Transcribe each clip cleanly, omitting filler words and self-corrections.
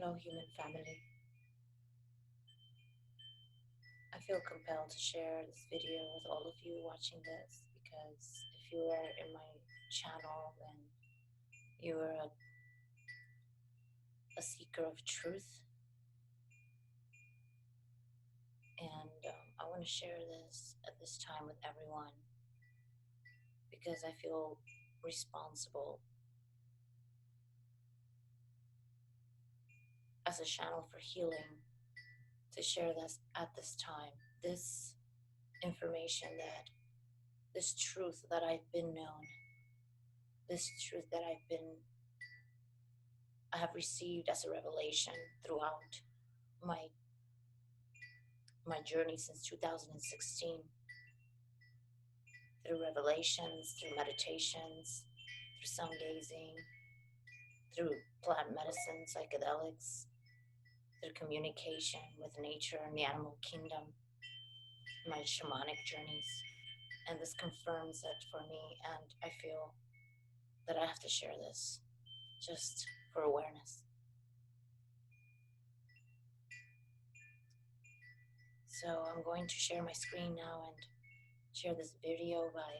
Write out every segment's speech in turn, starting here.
Hello, human family. I feel compelled to share this video with all of you watching this because if you are in my channel, then you are a seeker of truth. And I want to share this at this time with everyone because I feel responsible as a channel for healing to share this at this time. This information, this truth that I've been known, this truth that I have received as a revelation throughout my journey since 2016, through revelations, through meditations, through sun gazing, through plant medicine, psychedelics, through communication with nature and the animal kingdom, my shamanic journeys. And this confirms it for me, and I feel that I have to share this just for awareness. So I'm going to share my screen now and share this video by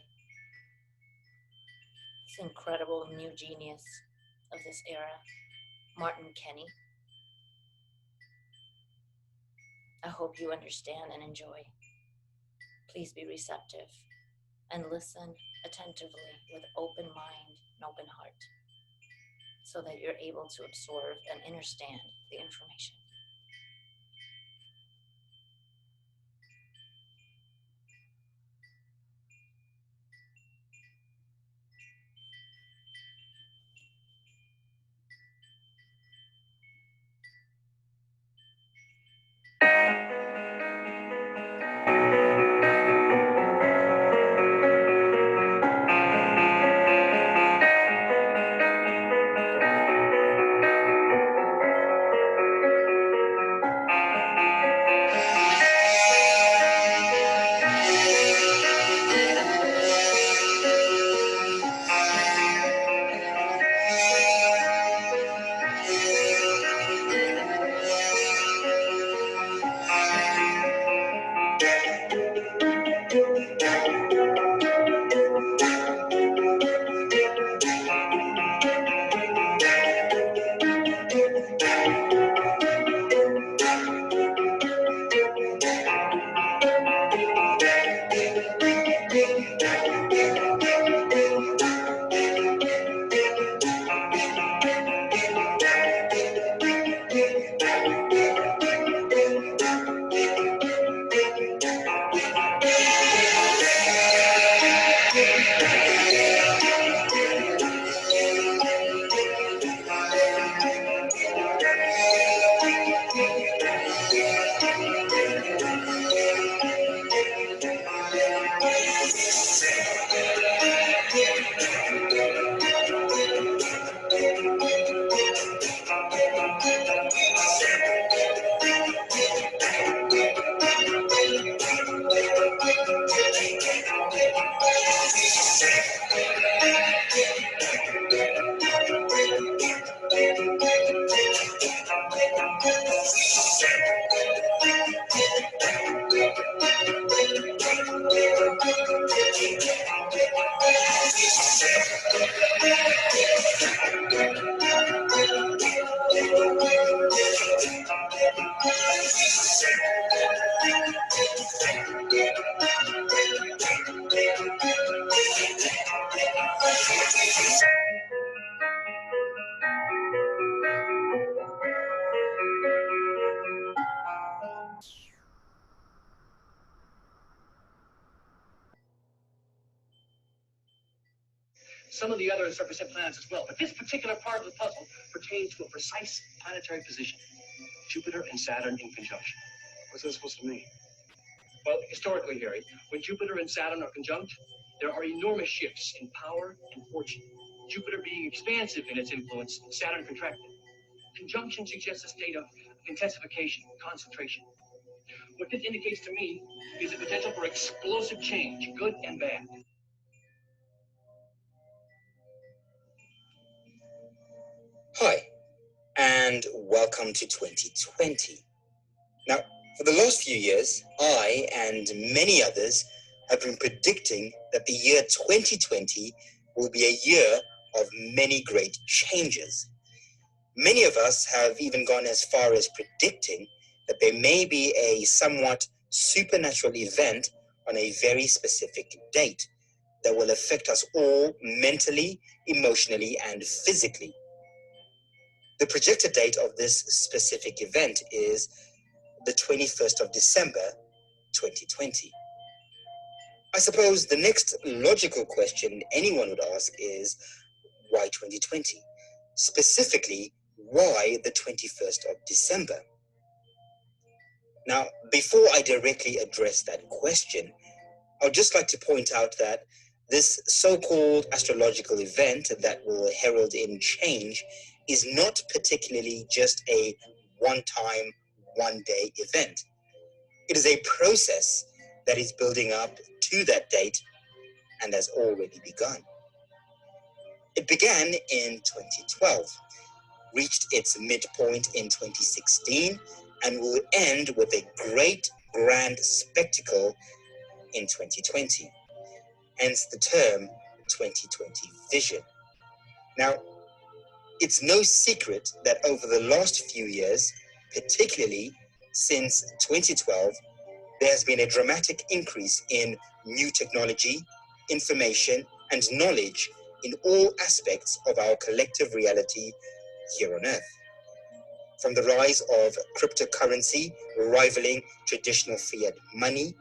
this incredible new genius of this era, Martin Kenny. I hope you understand and enjoy. Please be receptive and listen attentively with open mind and open heart so that you're able to absorb and understand the information. Some of the others represent planets as well, but this particular part of the puzzle pertains to a precise planetary position: Jupiter and Saturn in conjunction. What's that supposed to mean? Well, historically, Harry, when Jupiter and Saturn are conjunct, there are enormous shifts in power and fortune. Jupiter being expansive in its influence, Saturn contracted. Conjunction suggests a state of intensification, concentration. What this indicates to me is the potential for explosive change, good and bad. Hi, and welcome come to 2020. Now, for the last few years, I and many others have been predicting that the year 2020 will be a year of many great changes. Many of us have even gone as far as predicting that there may be a somewhat supernatural event on a very specific date that will affect us all mentally, emotionally, and physically. The projected date of this specific event is the 21st of December, 2020. I suppose the next logical question anyone would ask is, why 2020? Specifically, why the 21st of December? Now, before I directly address that question, I'd just like to point out that this so-called astrological event that will herald in change is not particularly just a one-time, one-day event. It is a process that is building up to that date and has already begun. It began in 2012, reached its midpoint in 2016, and will end with a great grand spectacle in 2020. Hence the term 2020 vision. Now, it's no secret that over the last few years, particularly since 2012, there has been a dramatic increase in new technology, information, and knowledge in all aspects of our collective reality here on Earth. From the rise of cryptocurrency rivaling traditional fiat money,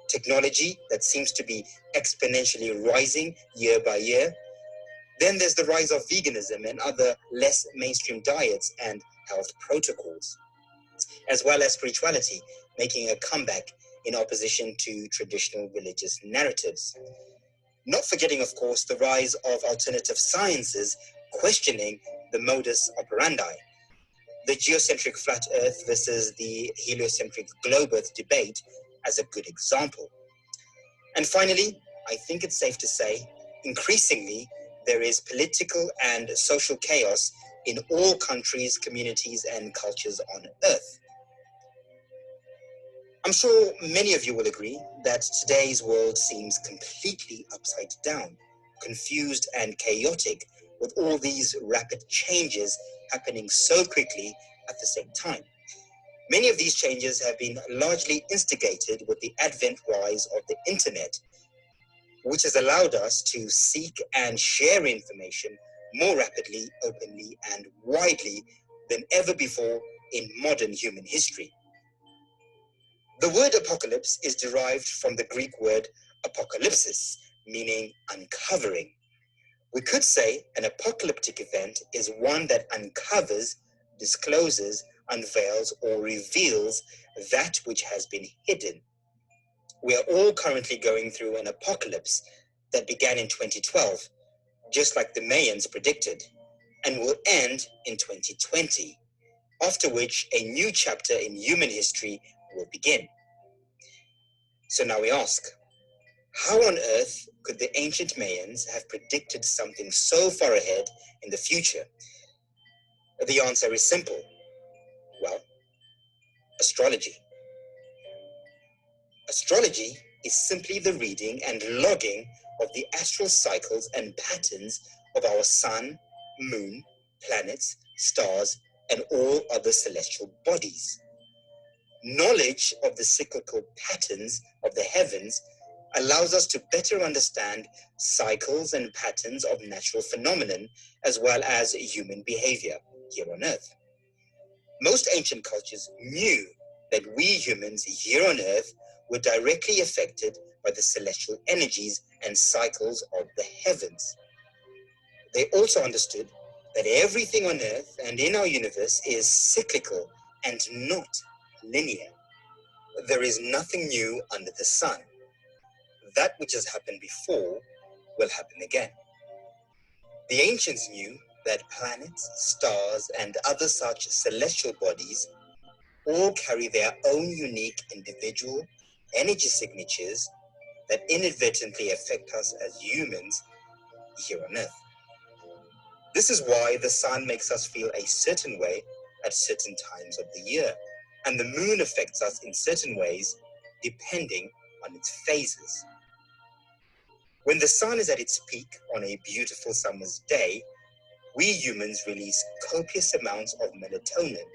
technology that seems to be exponentially rising year by year. Then there's the rise of veganism and other less mainstream diets and health protocols, as well as spirituality making a comeback in opposition to traditional religious narratives. Not forgetting, of course, the rise of alternative sciences questioning the modus operandi. The geocentric flat Earth versus the heliocentric globe Earth debate as a good example. And finally, I think it's safe to say, increasingly, there is political and social chaos in all countries, communities, and cultures on Earth. I'm sure many of you will agree that today's world seems completely upside down, confused and chaotic, with all these rapid changes happening so quickly at the same time. Many of these changes have been largely instigated with the advent rise of the internet, which has allowed us to seek and share information more rapidly, openly, and widely than ever before in modern human history. The word apocalypse is derived from the Greek word apokalypsis, meaning uncovering. We could say an apocalyptic event is one that uncovers, discloses, unveils, or reveals that which has been hidden. We are all currently going through an apocalypse that began in 2012, just like the Mayans predicted, and will end in 2020, after which a new chapter in human history will begin. So now we ask, how on earth could the ancient Mayans have predicted something so far ahead in the future? The answer is simple. Well, astrology. Astrology is simply the reading and logging of the astral cycles and patterns of our sun, moon, planets, stars, and all other celestial bodies. Knowledge of the cyclical patterns of the heavens allows us to better understand cycles and patterns of natural phenomenon as well as human behavior here on Earth. Most ancient cultures knew that we humans here on Earth were directly affected by the celestial energies and cycles of the heavens. They also understood that everything on Earth and in our universe is cyclical and not linear. There is nothing new under the sun. That which has happened before will happen again. The ancients knew that planets, stars, and other such celestial bodies all carry their own unique individual energy signatures that inadvertently affect us as humans here on Earth. This is why the sun makes us feel a certain way at certain times of the year, and the moon affects us in certain ways depending on its phases. When the sun is at its peak on a beautiful summer's day, we humans release copious amounts of melatonin,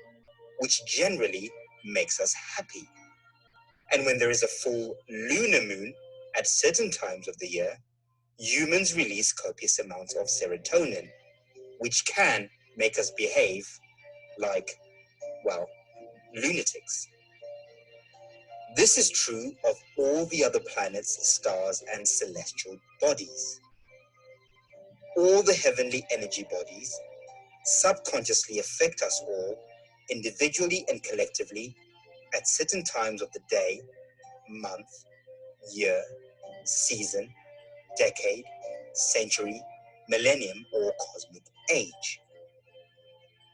which generally makes us happy. And when there is a full lunar moon at certain times of the year, humans release copious amounts of serotonin, which can make us behave like, well, lunatics. This is true of all the other planets, stars, and celestial bodies. All the heavenly energy bodies subconsciously affect us all, individually and collectively, at certain times of the day, month, year, season, decade, century, millennium, or cosmic age.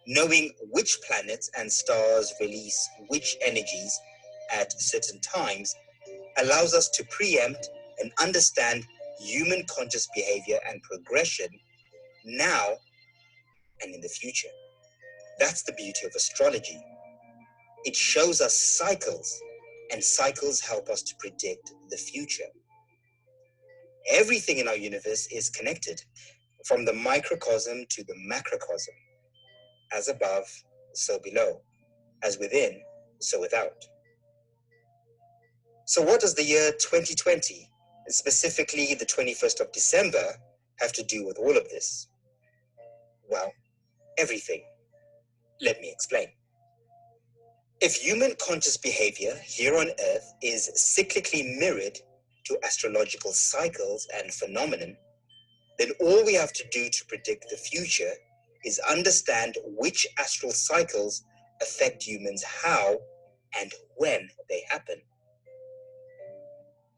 Knowing which planets and stars release which energies at certain times allows us to preempt and understand human conscious behavior and progression now and in the future. That's the beauty of astrology. It shows us cycles, and cycles help us to predict the future. Everything in our universe is connected, from the microcosm to the macrocosm. As above, so below. As within, so without. So what does the year 2020, specifically the 21st of December, have to do with all of this? Well, everything. Let me explain. If human conscious behavior here on Earth is cyclically mirrored to astrological cycles and phenomenon, then all we have to do to predict the future is understand which astral cycles affect humans, how and when they happen.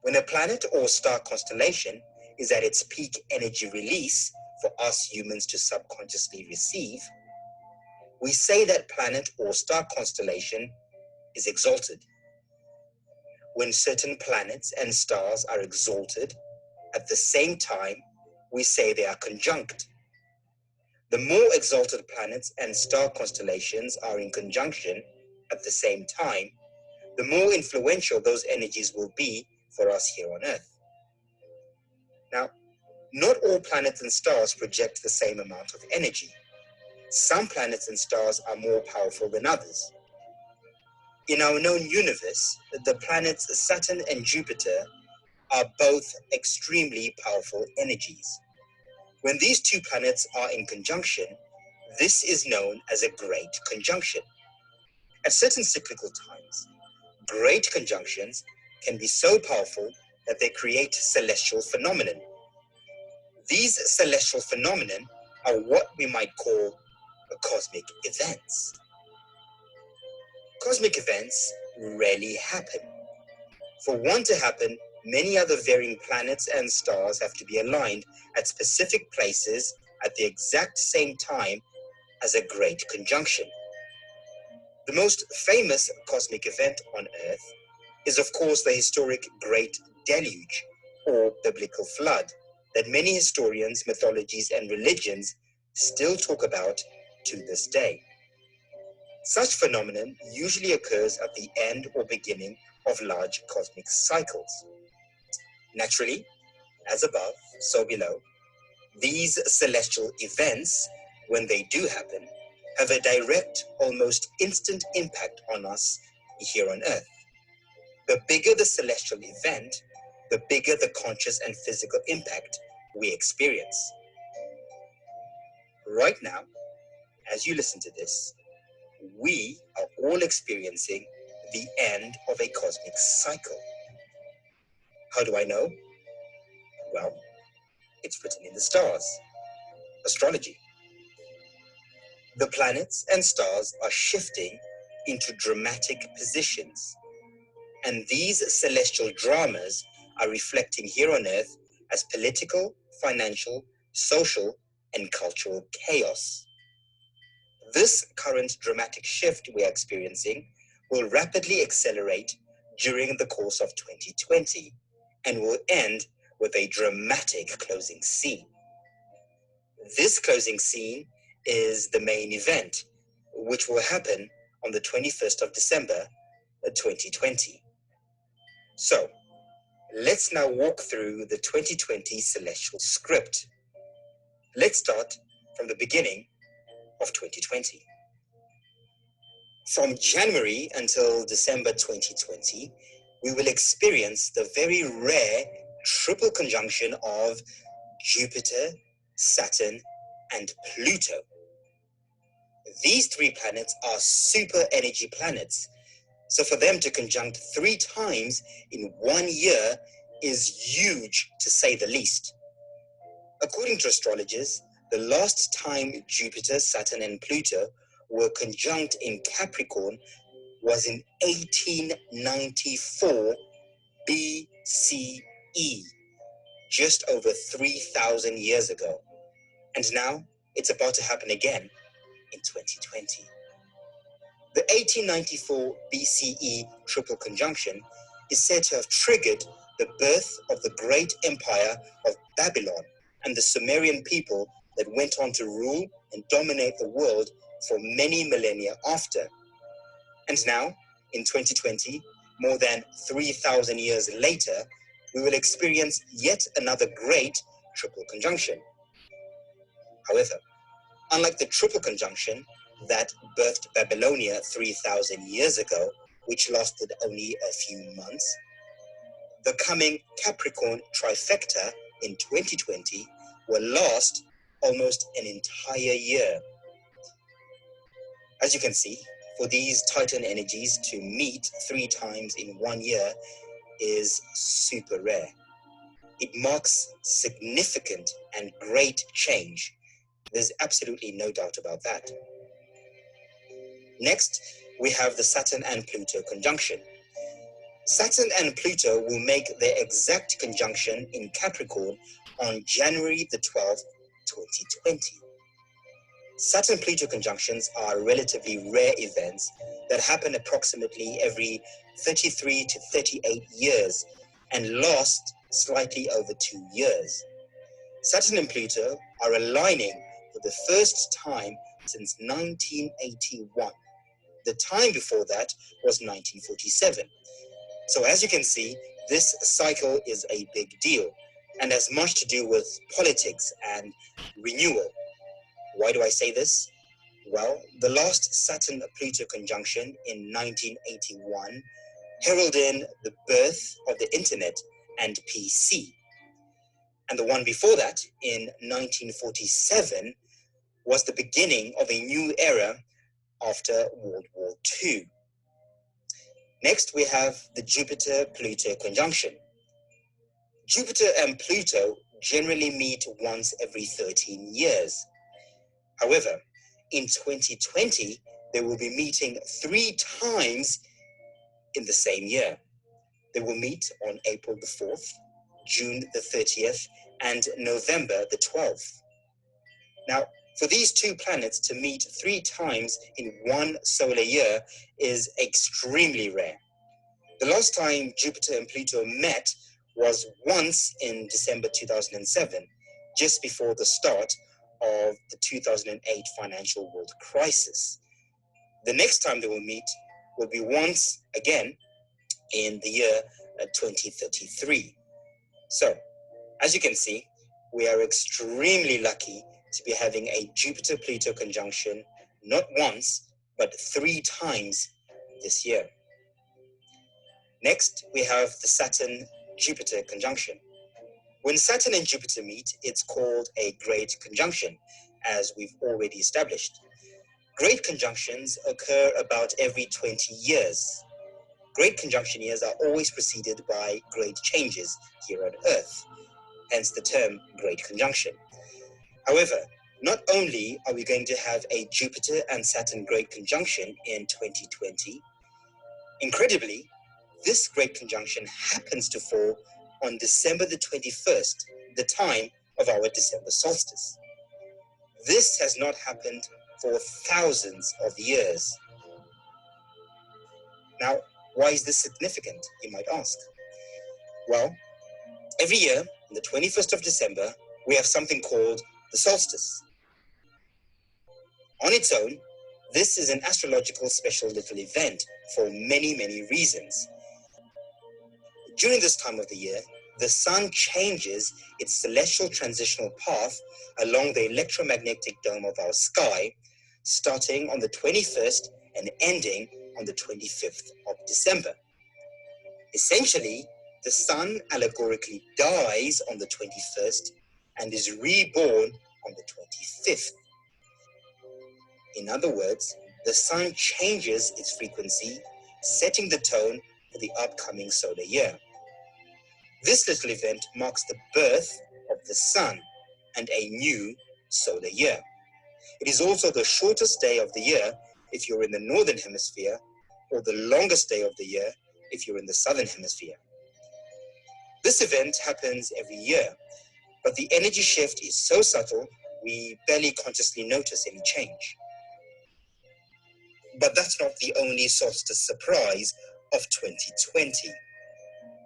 When a planet or star constellation is at its peak energy release for us humans to subconsciously receive, we say that planet or star constellation is exalted. When certain planets and stars are exalted, at the same time, we say they are conjunct. The more exalted planets and star constellations are in conjunction at the same time, the more influential those energies will be for us here on Earth. Now, not all planets and stars project the same amount of energy. Some planets and stars are more powerful than others. In our known universe, the planets Saturn and Jupiter are both extremely powerful energies. When these two planets are in conjunction, this is known as a great conjunction. At certain cyclical times, great conjunctions can be so powerful that they create celestial phenomenon. These celestial phenomenon are what we might call cosmic events. Cosmic events rarely happen. For one to happen, many other varying planets and stars have to be aligned at specific places at the exact same time as a great conjunction. The most famous cosmic event on Earth is, of course, the historic Great Deluge, or biblical flood, that many historians, mythologies, and religions still talk about to this day. Such phenomenon usually occurs at the end or beginning of large cosmic cycles. Naturally, as above, so below, these celestial events, when they do happen, have a direct, almost instant impact on us here on Earth. The bigger the celestial event, the bigger the conscious and physical impact we experience. Right now, as you listen to this, we are all experiencing the end of a cosmic cycle. How do I know? Well, it's written in the stars. Astrology. The planets and stars are shifting into dramatic positions, and these celestial dramas are reflecting here on Earth as political, financial, social, and cultural chaos. This current dramatic shift we are experiencing will rapidly accelerate during the course of 2020 and will end with a dramatic closing scene. This closing scene is the main event, which will happen on the 21st of December, 2020. So, let's now walk through the 2020 celestial script. Let's start from the beginning of 2020. From January until December 2020, we will experience the very rare triple conjunction of Jupiter, Saturn, and Pluto. These three planets are super energy planets, so for them to conjunct 3 times in 1 year is huge, to say the least. According to astrologers, the last time Jupiter, Saturn, and Pluto were conjunct in Capricorn was in 1894 BCE, just over 3,000 years ago. And now it's about to happen again in 2020. The 1894 BCE triple conjunction is said to have triggered the birth of the great empire of Babylon and the Sumerian people that went on to rule and dominate the world for many millennia after. And now, in 2020, more than 3,000 years later, we will experience yet another great triple conjunction. However, unlike the triple conjunction that birthed Babylonia 3,000 years ago, which lasted only a few months, the coming Capricorn trifecta in 2020 will last almost an entire year. As you can see, for these Titan energies to meet 3 times in 1 year is super rare. It marks significant and great change. There's absolutely no doubt about that. Next, we have the Saturn and Pluto conjunction. Saturn and Pluto will make their exact conjunction in Capricorn on January the 12th, 2020. Saturn-Pluto conjunctions are relatively rare events that happen approximately every 33 to 38 years and last slightly over 2 years. Saturn and Pluto are aligning for the first time since 1981. The time before that was 1947. So as you can see, this cycle is a big deal and has much to do with politics and renewal. Why do I say this? Well, the last Saturn-Pluto conjunction in 1981 heralded the birth of the internet and PC. And the one before that, in 1947, was the beginning of a new era after World War II. Next, we have the Jupiter-Pluto conjunction. Jupiter and Pluto generally meet once every 13 years. However, in 2020, they will be meeting 3 times in the same year. They will meet on April the 4th, June the 30th, and November the 12th. Now, for these 2 planets to meet 3 times in 1 solar year is extremely rare. The last time Jupiter and Pluto met was once in December 2007, just before the start of the 2008 financial world crisis. The next time they will meet will be once again in the year 2033. So, as you can see, we are extremely lucky to be having a Jupiter-Pluto conjunction not once, but 3 times this year. Next, we have the Saturn-Jupiter conjunction. When Saturn and Jupiter meet, it's called a great conjunction, as we've already established. Great conjunctions occur about every 20 years. Great conjunction years are always preceded by great changes here on Earth, hence the term great conjunction. However, not only are we going to have a Jupiter and Saturn great conjunction in 2020, incredibly, this great conjunction happens to fall on December the 21st, the time of our December solstice. This has not happened for thousands of years. Now, why is this significant, you might ask? Well, every year, on the 21st of December, we have something called the solstice. On its own, This is an astrological special little event for many, many reasons. During this time of the year, the sun changes its celestial transitional path along the electromagnetic dome of our sky, starting on the 21st and ending on the 25th of December. Essentially, the sun allegorically dies on the 21st and is reborn on the 25th. In other words, the sun changes its frequency, setting the tone for the upcoming solar year. This little event marks the birth of the sun and a new solar year. It is also the shortest day of the year if you're in the northern hemisphere, or the longest day of the year if you're in the southern hemisphere. This event happens every year, but the energy shift is so subtle we barely consciously notice any change. But that's not the only solstice surprise of 2020.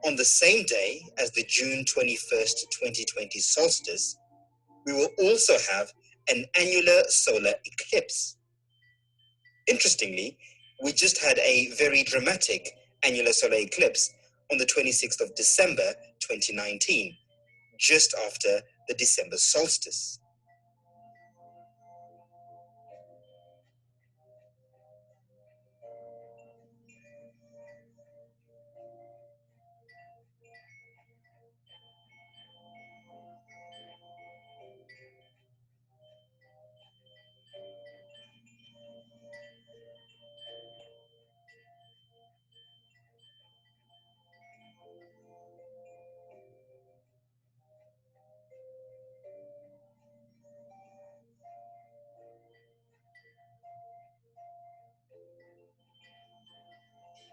On the same day as the June 21st, 2020 solstice, we will also have an annular solar eclipse. Interestingly, we just had a very dramatic annular solar eclipse on the 26th of December, 2019, just after the December solstice.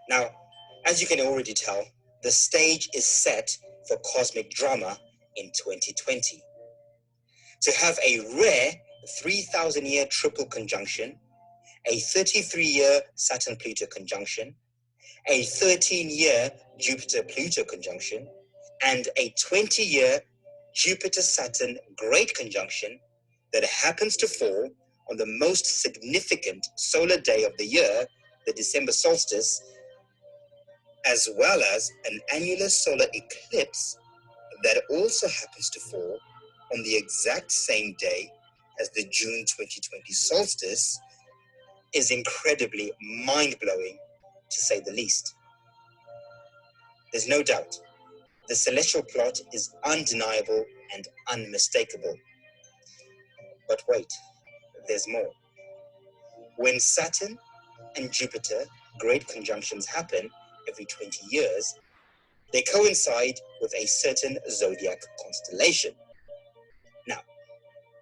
Now, as you can already tell, the stage is set for cosmic drama in 2020. To have a rare 3,000-year triple conjunction, a 33-year Saturn-Pluto conjunction, a 13-year Jupiter-Pluto conjunction, and a 20-year Jupiter-Saturn great conjunction that happens to fall on the most significant solar day of the year, the December solstice, as well as an annular solar eclipse that also happens to fall on the exact same day as the June 2020 solstice, is incredibly mind-blowing, to say the least. There's no doubt, the celestial plot is undeniable and unmistakable. But wait, there's more. When Saturn and Jupiter great conjunctions happen every 20 years, they coincide with a certain zodiac constellation. Now,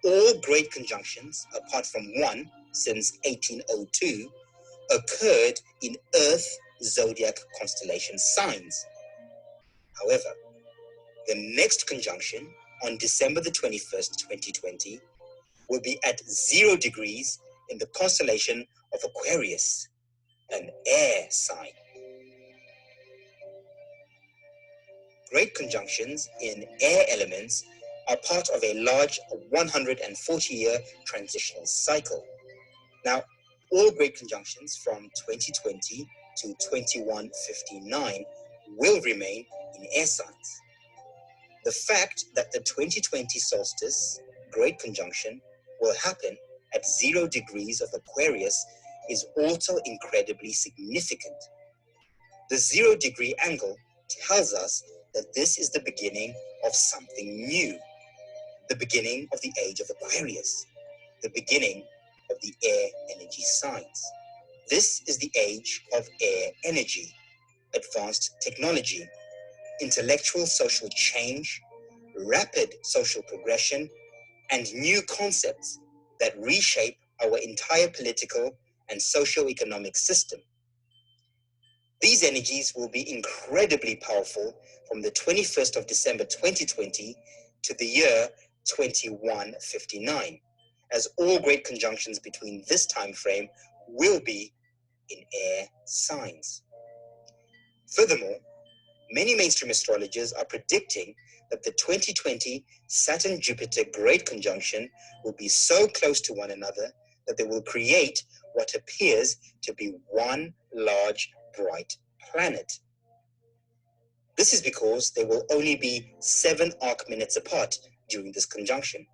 all great conjunctions, apart from one since 1802, occurred in Earth zodiac constellation signs. However, the next conjunction on December the 21st, 2020, will be at 0 degrees in the constellation of Aquarius, an air sign. Great conjunctions in air elements are part of a large 140-year transitional cycle. Now, all great conjunctions from 2020 to 2159 will remain in air signs. The fact that the 2020 solstice great conjunction will happen at 0 degrees of Aquarius is also incredibly significant. The 0 degree angle tells us that this is the beginning of something new, the beginning of the age of Aquarius, the beginning of the air energy signs. This is the age of air energy, advanced technology, intellectual social change, rapid social progression, and new concepts that reshape our entire political and socio-economic system. These energies will be incredibly powerful from the 21st of December 2020 to the year 2159, as all great conjunctions between this time frame will be in air signs. Furthermore, many mainstream astrologers are predicting that the 2020 Saturn-Jupiter great conjunction will be so close to one another that they will create what appears to be one large bright planet. This is because they will only be 7 arc minutes apart during this conjunction,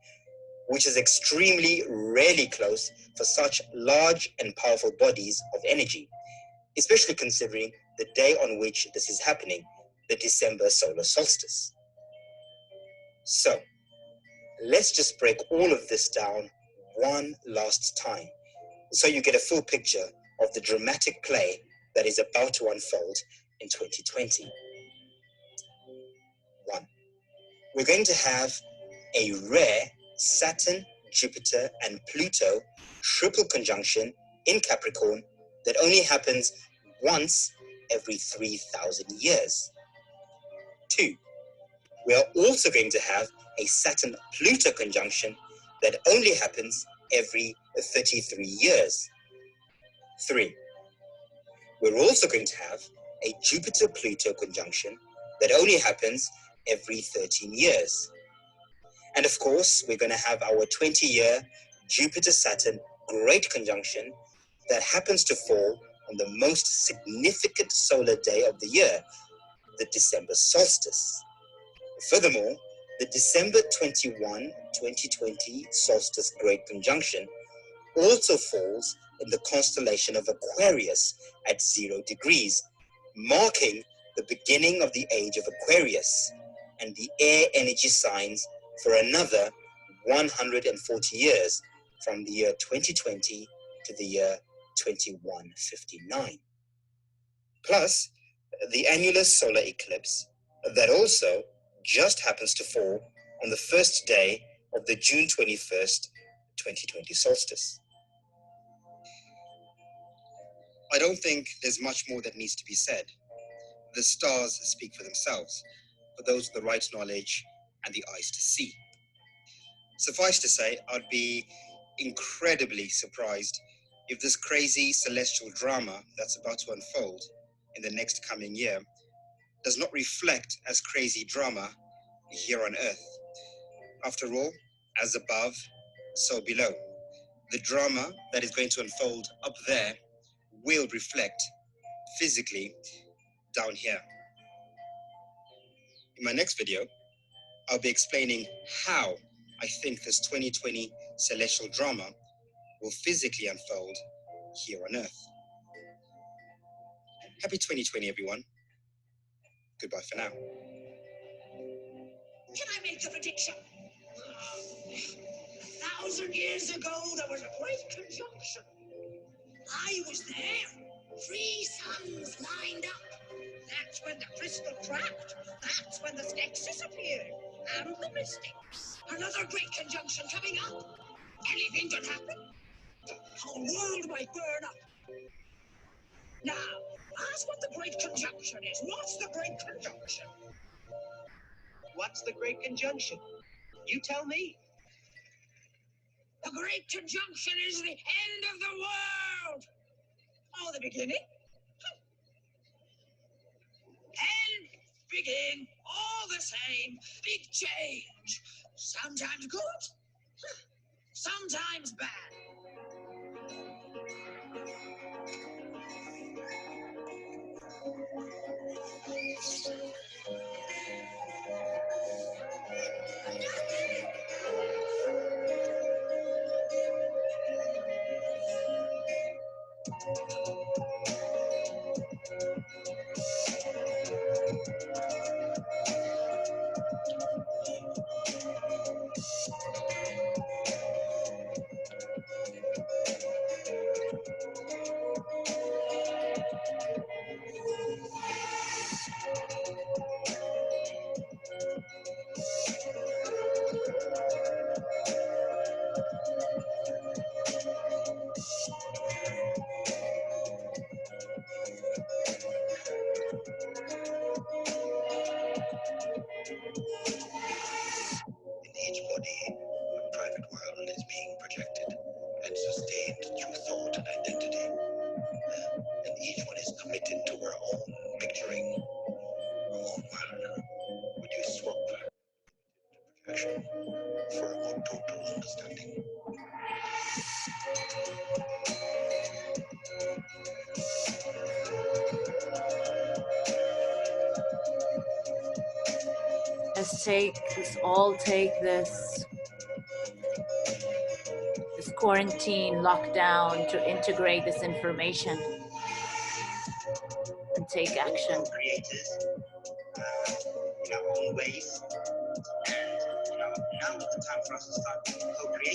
which is extremely rarely close for such large and powerful bodies of energy, especially considering the day on which this is happening, the December solar solstice. So, let's just break all of this down one last time, so you get a full picture of the dramatic play that is about to unfold in 2020. 1. We're going to have a rare Saturn, Jupiter, and Pluto triple conjunction in Capricorn that only happens once every 3,000 years. 2. We are also going to have a Saturn-Pluto conjunction that only happens every 33 years. 3. We're also going to have a Jupiter-Pluto conjunction that only happens every 13 years. And of course, we're going to have our 20-year Jupiter-Saturn great conjunction that happens to fall on the most significant solar day of the year, the December solstice. Furthermore, the December 21, 2020 solstice great conjunction also falls in the constellation of Aquarius at 0 degrees, marking the beginning of the age of Aquarius and the air energy signs for another 140 years from the year 2020 to the year 2159. Plus, the annular solar eclipse that also just happens to fall on the first day of the June 21st, 2020 solstice. I don't think there's much more that needs to be said. The stars speak for themselves, for those with the right knowledge and the eyes to see. Suffice to say, I'd be incredibly surprised if this crazy celestial drama that's about to unfold in the next coming year does not reflect as crazy drama here on Earth. After all, as above, so below. The drama that is going to unfold up there will reflect physically down here. In my next video, I'll be explaining how I think this 2020 celestial drama will physically unfold here on Earth. Happy 2020, everyone. Goodbye for now. Can I make a prediction? 1,000 years ago, there was a great conjunction. I was there. 3 suns lined up. That's when the crystal cracked. That's when the nexus appeared. And the mystics. Another great conjunction coming up. Anything could happen. The whole world might burn up. Now, ask what the great conjunction is. What's the great conjunction? What's the great conjunction? You tell me. The great conjunction is the end of the world. Oh, the beginning? End, begin, all the same. Big change. Sometimes good, sometimes bad. In each body, a private world is being projected and sustained through thought and identity. And each one is committed to her own picturing, her own world. Would you swap projection for a more total understanding? Let's all take this quarantine lockdown to integrate this information and take action. Creators in our own ways. And now is the time for us to start co-creating.